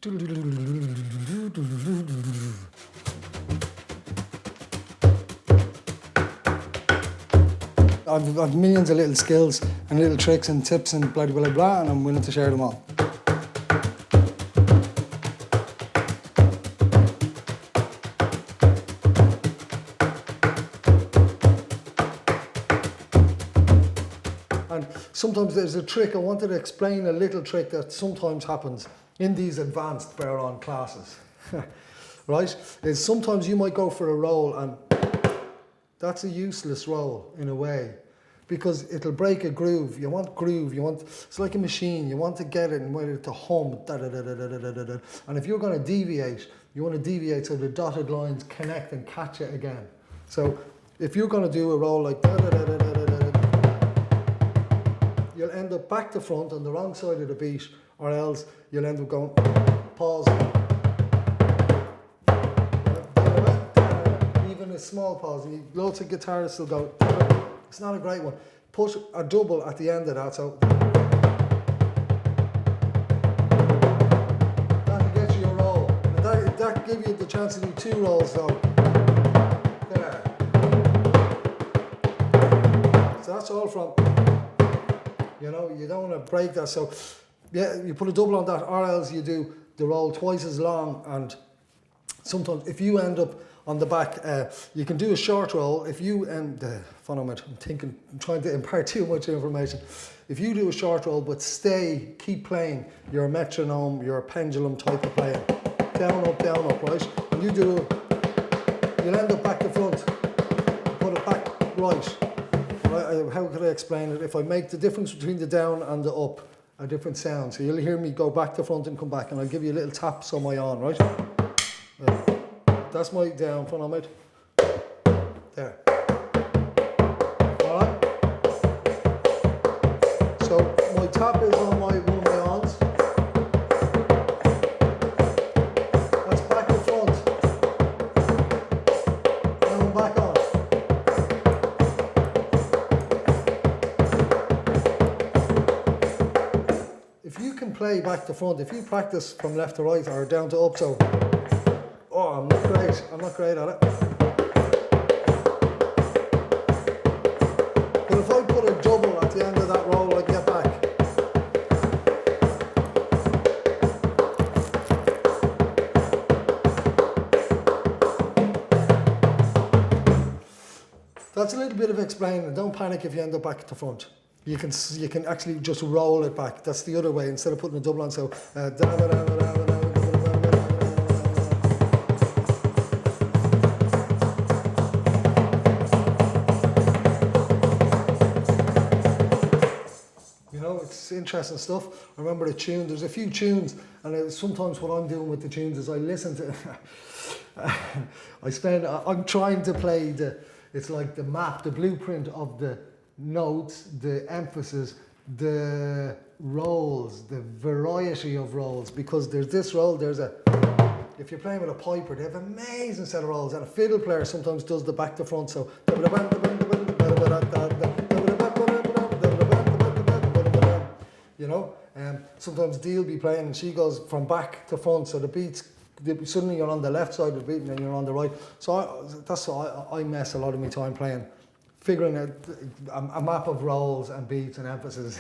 I've millions of little skills and little tricks and tips and blah, blah, blah, and I'm willing to share them all. And sometimes there's a trick, I wanted to explain a little trick that sometimes happens in these advanced Bodhrán classes, right? Is sometimes you might go for a roll and that's a useless roll in a way because it'll break a groove. You want groove, it's like a machine, you want to get it and want it to hum, da, da, da, da, da, da, da, da. And if you're going to deviate, you want to deviate so the dotted lines connect and catch it again. So if you're going to do a roll like da, da, da, da, da, da, da, you'll end up back to front on the wrong side of the beat, or else you'll end up going pause. Even a small pause. Lots of guitarists will go, it's not a great one. Put a double at the end of that, so that'll get you your roll. And that give you the chance to do two rolls though. There. So that's all from, you know, you don't want to break that. So yeah, you put a double on that, or else you do the roll twice as long. And sometimes if you end up on the back, you can do a short roll. If you end, I'm trying to impart too much information. If you do a short roll, but keep playing your metronome, your pendulum type of playing, down, up, right? And you'll end up back to front, put it back right. How could I explain it? If I make the difference between the down and the up, a different sound. So you'll hear me go back to front and come back, and I'll give you little taps on my on, right? That's my down front on it. There. Alright? So my tap is on one of my ons. That's back to front. And I'm back on. If you can play back to front, if you practice from left to right or down to up, so oh, I'm not great at it. But if I put a double at the end of that roll, I get back. That's a little bit of explaining. Don't panic if you end up back to front. You can actually just roll it back. That's the other way, instead of putting a double on. So da, da, da, da, da, da. It's interesting stuff. I remember a tune, there's a few tunes, and sometimes what I'm doing with the tunes is I listen to, I'm trying to play it's like the map, the blueprint of the notes, the emphasis, the rolls, the variety of rolls, because there's this roll, if you're playing with a piper, they have an amazing set of rolls, and a fiddle player sometimes does the back to front, so you know, sometimes Dee will be playing and she goes from back to front, so the beats, suddenly you're on the left side of the beat and then you're on the right. So that's why I mess a lot of my time playing, figuring out a map of rolls and beats and emphasis.